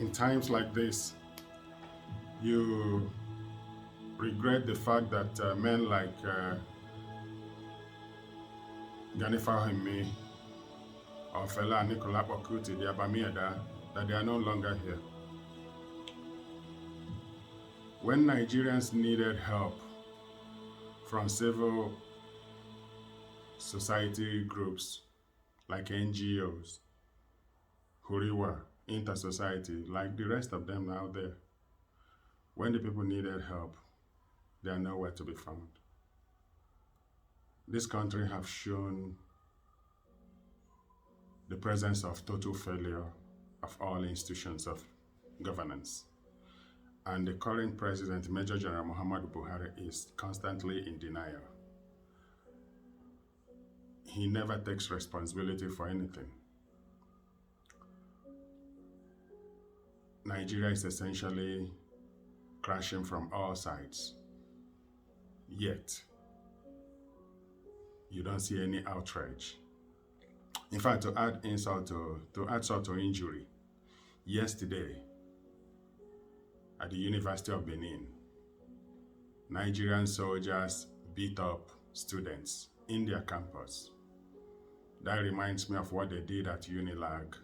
In times like this, you regret the fact that men like Gani Fahimi or Fela Nicola Okuti, the Abamieda, that they are no longer here. When Nigerians needed help from civil society groups like NGOs, Huriwa, Inter-Society, like the rest of them out there, when the people needed help, they are nowhere to be found. This country have shown the presence of total failure of all institutions of governance. And the current president, Major General Muhammadu Buhari, is constantly in denial. He never takes responsibility for anything. Nigeria is essentially crashing from all sides. Yet, you don't see any outrage. In fact, to add insult to injury, yesterday at the University of Benin, Nigerian soldiers beat up students in their campus. That reminds me of what they did at Unilag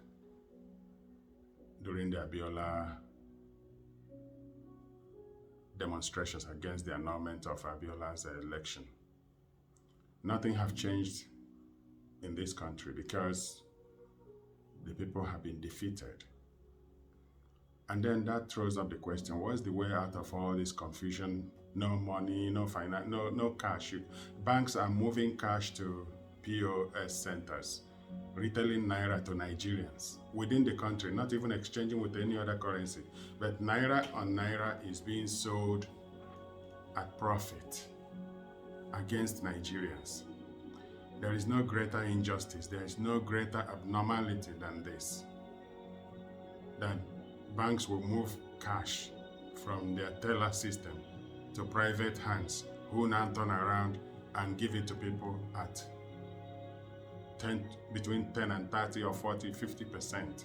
during the Abiola demonstrations against the annulment of Abiola's election. Nothing have changed in this country because the people have been defeated. And then that throws up the question, what's the way out of all this confusion? No money, no finance, no cash. Banks are moving cash to POS centers, retailing Naira to Nigerians within the country, not even exchanging with any other currency. But Naira on Naira is being sold at profit against Nigerians. There is no greater injustice, there is no greater abnormality than this. That banks will move cash from their teller system to private hands, who now turn around and give it to people at between 10 and 30 or 40, 50%.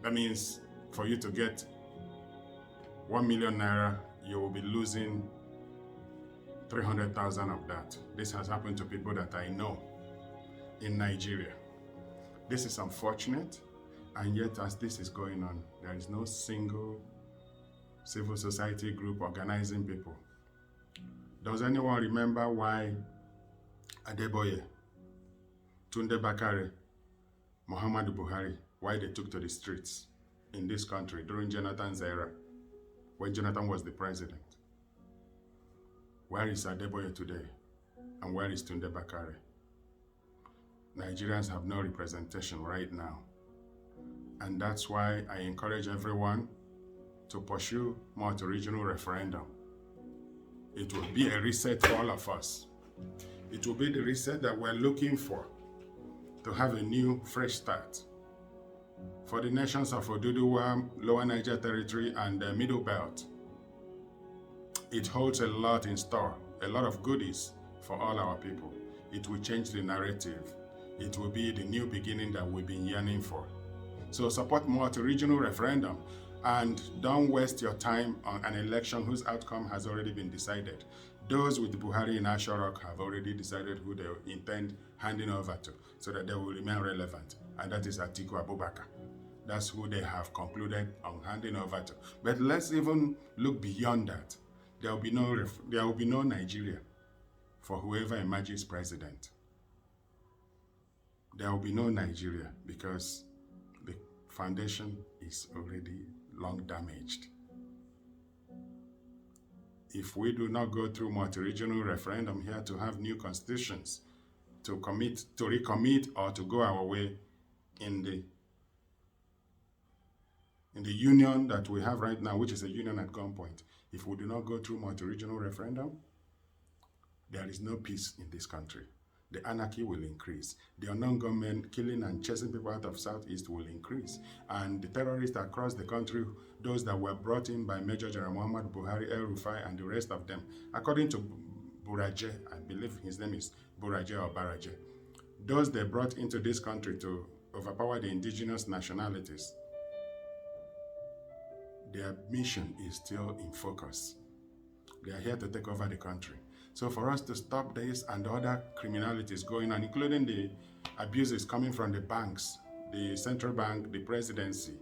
That means for you to get 1 million naira, you will be losing 300,000 of that. This has happened to people that I know in Nigeria. This is unfortunate, and yet as this is going on, there is no single civil society group organizing people. Does anyone remember why Adeboye, Tunde Bakare, Muhammadu Buhari, why they took to the streets in this country during Jonathan's era, when Jonathan was the president? Where is Adeboye today? And where is Tunde Bakare? Nigerians have no representation right now. And that's why I encourage everyone to pursue multi-regional referendum. It will be a reset for all of us. It will be the reset that we're looking for, to have a new, fresh start. For the nations of Oduduwa, Lower Niger Territory, and the Middle Belt, it holds a lot in store, a lot of goodies for all our people. It will change the narrative. It will be the new beginning that we've been yearning for. So support multi-regional referendum, and don't waste your time on an election whose outcome has already been decided. Those with Buhari in Asha Rock have already decided who they intend handing over to, so that they will remain relevant, and that is Atiku Abubakar. That's who they have concluded on handing over to. But let's even look beyond that. There will be no Nigeria for whoever emerges president. There will be no Nigeria because the foundation is already long damaged. If we do not go through multi-regional referendum here to have new constitutions, to recommit or to go our way in the union that we have right now, which is a union at gunpoint, if we do not go through multi-regional referendum, there is no peace in this country. The anarchy will increase. The unknown gunmen killing and chasing people out of Southeast will increase. And the terrorists across the country, those that were brought in by Major General Muhammad Buhari, El Rufai, and the rest of them, according to Buraje, I believe his name is Buraje or Baraje, those they brought into this country to overpower the indigenous nationalities, their mission is still in focus. They are here to take over the country. So for us to stop this and other criminalities going on, including the abuses coming from the banks, the central bank, the presidency,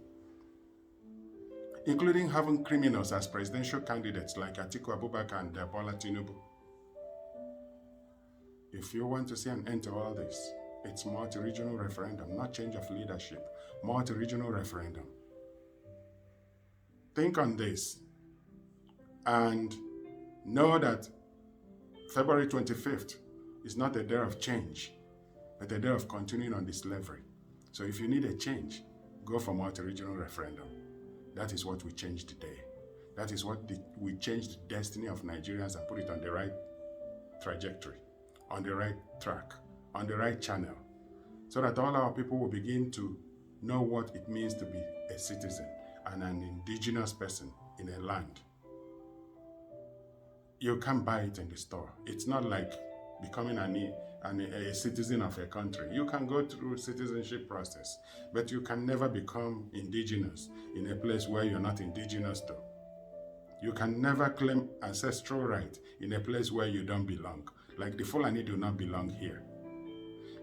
including having criminals as presidential candidates like Atiku Abubakar and Bola Tinubu. If you want to see an end to all this, it's multi-regional referendum, not change of leadership. Multi-regional referendum. Think on this and know that February 25th is not a day of change, but a day of continuing on this slavery. So if you need a change, go for multi-regional referendum. That is what we change today. That is what we change the destiny of Nigerians and put it on the right trajectory, on the right track, on the right channel, so that all our people will begin to know what it means to be a citizen and an indigenous person in a land. You can't buy it in the store. It's not like becoming a citizen of a country. You can go through citizenship process, but you can never become indigenous in a place where you're not indigenous to. You can never claim ancestral right in a place where you don't belong. Like the Fulani do not belong here.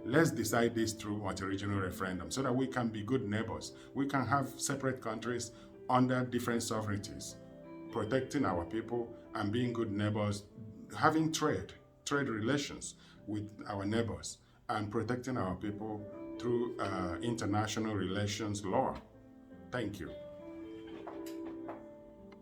Let's decide this through multi-regional referendum so that we can be good neighbors. We can have separate countries under different sovereignties, protecting our people and being good neighbors, having trade relations with our neighbors, and protecting our people through international relations law. Thank you.